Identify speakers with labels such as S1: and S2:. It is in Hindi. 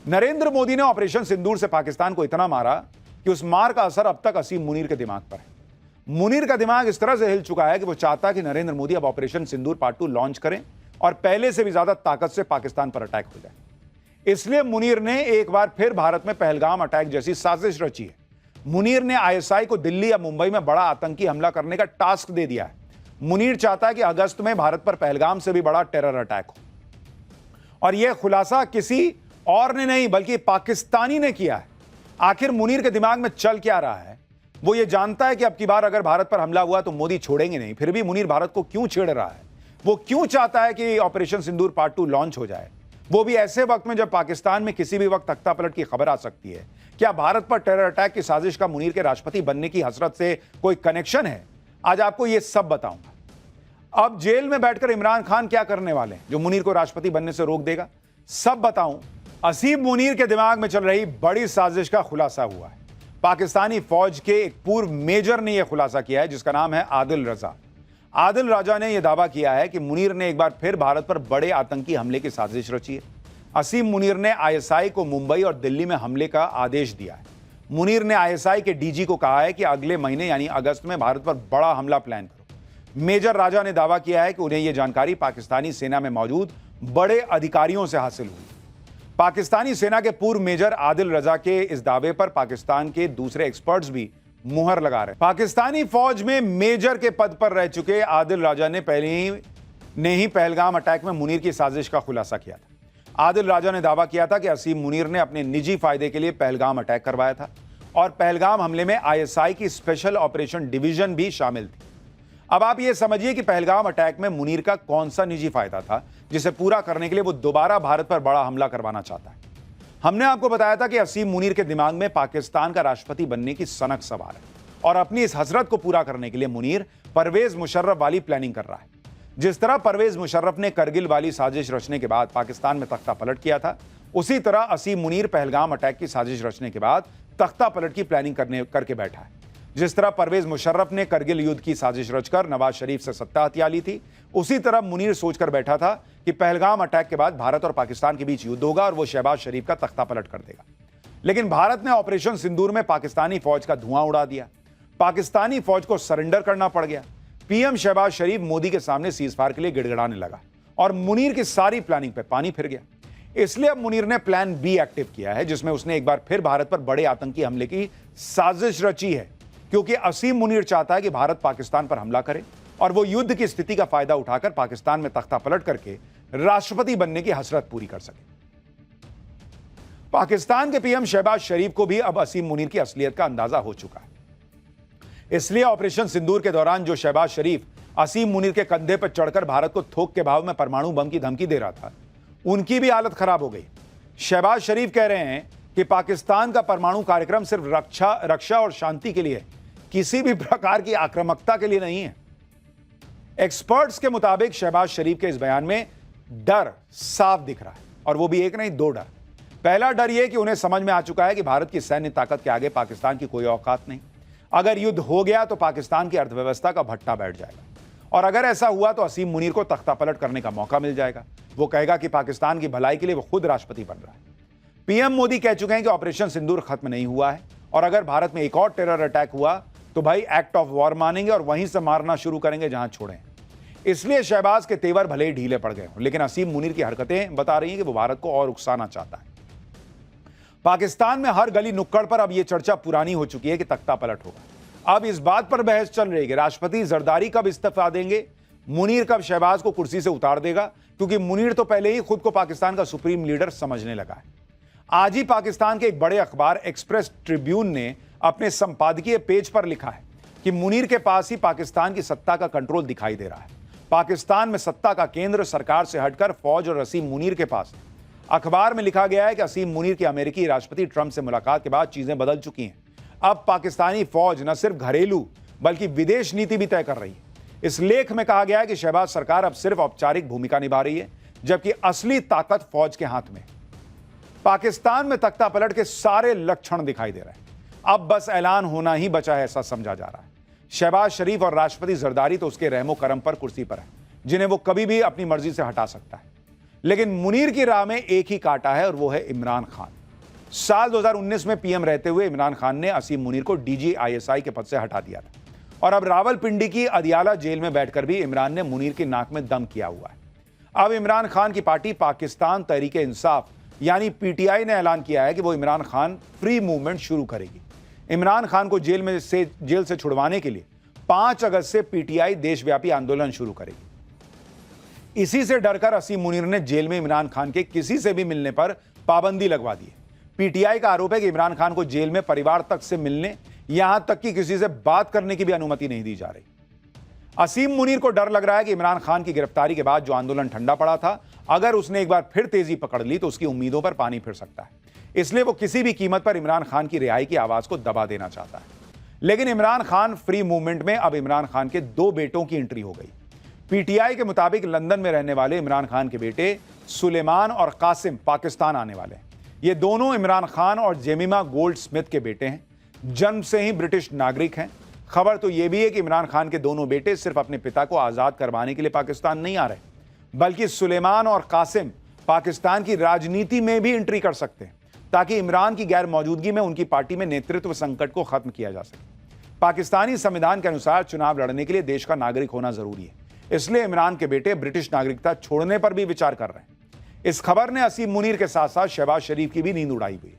S1: नरेंद्र मोदी ने ऑपरेशन सिंदूर से पाकिस्तान को इतना मारा कि उस मार का असर अब तक असीम मुनीर के दिमाग पर है। मुनीर का दिमाग इस तरह से हिल चुका है कि वो चाहता है कि नरेंद्र मोदी अब ऑपरेशन सिंदूर पार्ट 2 लॉन्च करें और पहले से भी ज्यादा ताकत से पाकिस्तान पर अटैक हो जाए। इसलिए मुनीर ने एक बार फिर भारत में पहलगाम अटैक जैसी साजिश रची है। मुनीर ने आईएसआई को दिल्ली या मुंबई में बड़ा आतंकी हमला करने का टास्क दे दिया है। मुनीर चाहता है कि अगस्त में भारत पर पहलगाम से भी बड़ा टेरर अटैक हो, और यह खुलासा किसी और ने नहीं बल्कि पाकिस्तानी ने किया है। आखिर मुनीर के दिमाग में चल क्या रहा है? वो ये जानता है कि अब की बार अगर भारत पर हमला हुआ तो मोदी छोड़ेंगे नहीं, फिर भी मुनीर भारत को क्यों छेड़ रहा है? वो क्यों चाहता है कि ऑपरेशन सिंदूर पार्ट 2 लॉन्च हो जाए, वो भी ऐसे वक्त में जब पाकिस्तान में किसी भी वक्त तख्तापलट की खबर आ सकती है? क्या भारत पर टेरर अटैक की साजिश का मुनीर के राष्ट्रपति बनने की हसरत से कोई कनेक्शन है? आज आपको यह सब बताऊंगा। अब जेल में बैठकर इमरान खान क्या करने वाले हैं जो मुनीर को राष्ट्रपति बनने से रोक देगा, सब बताऊं। असीम मुनीर के दिमाग में चल रही बड़ी साजिश का खुलासा हुआ है। पाकिस्तानी फौज के एक पूर्व मेजर ने यह खुलासा किया है जिसका नाम है आदिल रजा। आदिल राजा ने यह दावा किया है कि मुनीर ने एक बार फिर भारत पर बड़े आतंकी हमले की साजिश रची है। असीम मुनीर ने आईएसआई को मुंबई और दिल्ली में हमले का आदेश दिया है। मुनीर ने आईएसआई के डीजी को कहा है कि अगले महीने यानी अगस्त में भारत पर बड़ा हमला प्लान करो। मेजर राजा ने दावा किया है कि उन्हें यह जानकारी पाकिस्तानी सेना में मौजूद बड़े अधिकारियों से हासिल हुई। पाकिस्तानी सेना के पूर्व मेजर आदिल रजा के इस दावे पर पाकिस्तान के दूसरे एक्सपर्ट्स भी मुहर लगा रहे हैं। पाकिस्तानी फौज में मेजर के पद पर रह चुके आदिल राजा ने पहले ही पहलगाम अटैक में मुनीर की साजिश का खुलासा किया था। आदिल राजा ने दावा किया था कि असीम मुनीर ने अपने निजी फायदे के लिए पहलगाम अटैक करवाया था और पहलगाम हमले में आईएसआई की स्पेशल ऑपरेशन डिवीजन भी शामिल थी। अब आप ये समझिए कि पहलगाम अटैक में मुनीर का कौन सा निजी फायदा था जिसे पूरा करने के लिए वो दोबारा भारत पर बड़ा हमला करवाना चाहता है। हमने आपको बताया था कि असीम मुनीर के दिमाग में पाकिस्तान का राष्ट्रपति बनने की सनक सवार है और अपनी इस हसरत को पूरा करने के लिए मुनीर परवेज मुशर्रफ वाली प्लानिंग कर रहा है। जिस तरह परवेज मुशर्रफ ने करगिल वाली साजिश रचने के बाद पाकिस्तान में तख्ता पलट किया था, उसी तरह असीम मुनीर पहलगाम अटैक की साजिश रचने के बाद तख्ता पलट की प्लानिंग करके बैठा है। जिस तरह परवेज मुशर्रफ ने करगिल युद्ध की साजिश रचकर नवाज शरीफ से सत्ता हथिया ली थी, उसी तरह मुनीर सोचकर बैठा था कि पहलगाम अटैक के बाद भारत और पाकिस्तान के बीच युद्ध होगा और वो शहबाज शरीफ का तख्ता पलट कर देगा। लेकिन भारत ने ऑपरेशन सिंदूर में पाकिस्तानी फौज का धुआं उड़ा दिया। पाकिस्तानी फौज को सरेंडर करना पड़ गया। पीएम शहबाज शरीफ मोदी के सामने सीजफायर के लिए गिड़गिड़ाने लगा और मुनीर की सारी प्लानिंग पर पानी फिर गया। इसलिए अब मुनीर ने प्लान बी एक्टिव किया है जिसमें उसने एक बार फिर भारत पर बड़े आतंकी हमले की साजिश रची है, क्योंकि असीम मुनीर चाहता है कि भारत पाकिस्तान पर हमला करे और वो युद्ध की स्थिति का फायदा उठाकर पाकिस्तान में तख्ता पलट करके राष्ट्रपति बनने की हसरत पूरी कर सके। पाकिस्तान के पीएम शहबाज शरीफ को भी अब असीम मुनीर की असलियत का अंदाजा हो चुका है। इसलिए ऑपरेशन सिंदूर के दौरान जो शहबाज शरीफ असीम मुनीर के कंधे पर चढ़कर भारत को थोक के भाव में परमाणु बम की धमकी दे रहा था, उनकी भी हालत खराब हो गई। शहबाज शरीफ कह रहे हैं कि पाकिस्तान का परमाणु कार्यक्रम सिर्फ रक्षा और शांति के लिए है, किसी भी प्रकार की आक्रामकता के लिए नहीं है। एक्सपर्ट्स के मुताबिक शहबाज शरीफ के इस बयान में डर साफ दिख रहा है, और वो भी एक नहीं दो डर। पहला डर यह कि उन्हें समझ में आ चुका है कि भारत की सैन्य ताकत के आगे पाकिस्तान की कोई औकात नहीं। अगर युद्ध हो गया तो पाकिस्तान की अर्थव्यवस्था का भट्टा बैठ जाएगा, और अगर ऐसा हुआ तो असीम मुनीर को तख्ता पलट करने का मौका मिल जाएगा। वो कहेगा कि पाकिस्तान की भलाई के लिए वो खुद राष्ट्रपति बन रहा है। पीएम मोदी कह चुके हैं कि ऑपरेशन सिंदूर खत्म नहीं हुआ है, और अगर भारत में एक और टेरर अटैक हुआ तो भाई एक्ट ऑफ वॉर मानेंगे और वहीं से मारना शुरू करेंगे जहां छोड़ें। इसलिए शहबाज के तेवर भले ही ढीले पड़ गए हों, लेकिन असीम मुनीर की हरकतें बता रही हैं कि वो भारत को और उकसाना चाहता है। पाकिस्तान में हर गली नुक्कड़ पर अब यह चर्चा पुरानी हो चुकी है कि तख्ता पलट होगा। अब इस बात पर बहस चल रही है कि राष्ट्रपति जरदारी कब इस्तीफा देंगे, मुनीर कब शहबाज को कुर्सी से उतार देगा, क्योंकि मुनीर तो पहले ही खुद को पाकिस्तान का सुप्रीम लीडर समझने लगा है। आज ही पाकिस्तान के एक बड़े अखबार एक्सप्रेस ट्रिब्यून ने अपने संपादकीय पेज पर लिखा है कि मुनीर के पास ही पाकिस्तान की सत्ता का कंट्रोल दिखाई दे रहा है। पाकिस्तान में सत्ता का केंद्र सरकार से हटकर फौज और असीम मुनीर के पास है। अखबार में लिखा गया है कि असीम मुनीर की अमेरिकी राष्ट्रपति ट्रंप से मुलाकात के बाद चीजें बदल चुकी हैं। अब पाकिस्तानी फौज न सिर्फ घरेलू बल्कि विदेश नीति भी तय कर रही है। इस लेख में कहा गया है कि शहबाज सरकार अब सिर्फ औपचारिक भूमिका निभा रही है, जबकि असली ताकत फौज के हाथ में। पाकिस्तान में तख्ता पलट के सारे लक्षण दिखाई दे रहे हैं। अब बस ऐलान होना ही बचा है, ऐसा समझा जा रहा है। शहबाज शरीफ और राष्ट्रपति जरदारी तो उसके रहमो करम पर कुर्सी पर है, जिन्हें वो कभी भी अपनी मर्जी से हटा सकता है। लेकिन मुनीर की राह में एक ही कांटा है, और वो है इमरान खान। साल 2019 में पीएम रहते हुए इमरान खान ने असीम मुनीर को डीजी आईएसआई के पद से हटा दिया था और अब रावलपिंडी की अदियाला जेल में बैठकर भी इमरान ने मुनीर की नाक में दम किया हुआ है। अब इमरान खान की पार्टी पाकिस्तान तहरीके इंसाफ यानी पीटीआई ने ऐलान किया है कि वो इमरान खान फ्री मूवमेंट शुरू करेगी। इमरान खान को जेल से छुड़वाने के लिए 5 अगस्त से पीटीआई देशव्यापी आंदोलन शुरू करेगी। इसी से डरकर असीम मुनीर ने जेल में इमरान खान के किसी से भी मिलने पर पाबंदी लगवा दी है। पीटीआई का आरोप है कि इमरान खान को जेल में परिवार तक से मिलने, यहां तक कि किसी से बात करने की भी अनुमति नहीं दी जा रही। असीम मुनीर को डर लग रहा है कि इमरान खान की गिरफ्तारी के बाद जो आंदोलन ठंडा पड़ा था, अगर उसने एक बार फिर तेजी पकड़ ली तो उसकी उम्मीदों पर पानी फिर सकता है। इसलिए वो किसी भी कीमत पर इमरान खान की रिहाई की आवाज को दबा देना चाहता है। लेकिन इमरान खान फ्री मूवमेंट में अब इमरान खान के 2 बेटों की एंट्री हो गई। पीटीआई के मुताबिक लंदन में रहने वाले इमरान खान के बेटे सुलेमान और कासिम पाकिस्तान आने वाले हैं। ये दोनों इमरान खान और जेमिमा गोल्ड स्मिथ के बेटे हैं, जन्म से ही ब्रिटिश नागरिक हैं। खबर तो यह भी है कि इमरान खान के दोनों बेटे सिर्फ अपने पिता को आजाद करवाने के लिए पाकिस्तान नहीं आ रहे, बल्कि सुलेमान और कासिम पाकिस्तान की राजनीति में भी एंट्री कर सकते हैं ताकि इमरान की गैर मौजूदगी में उनकी पार्टी में नेतृत्व संकट को खत्म किया जा सके। पाकिस्तानी संविधान के अनुसार चुनाव लड़ने के लिए देश का नागरिक होना जरूरी है, इसलिए इमरान के बेटे ब्रिटिश नागरिकता छोड़ने पर भी विचार कर रहे हैं। इस खबर ने असीम मुनीर के साथ साथ शहबाज शरीफ की भी नींद उड़ाई हुई।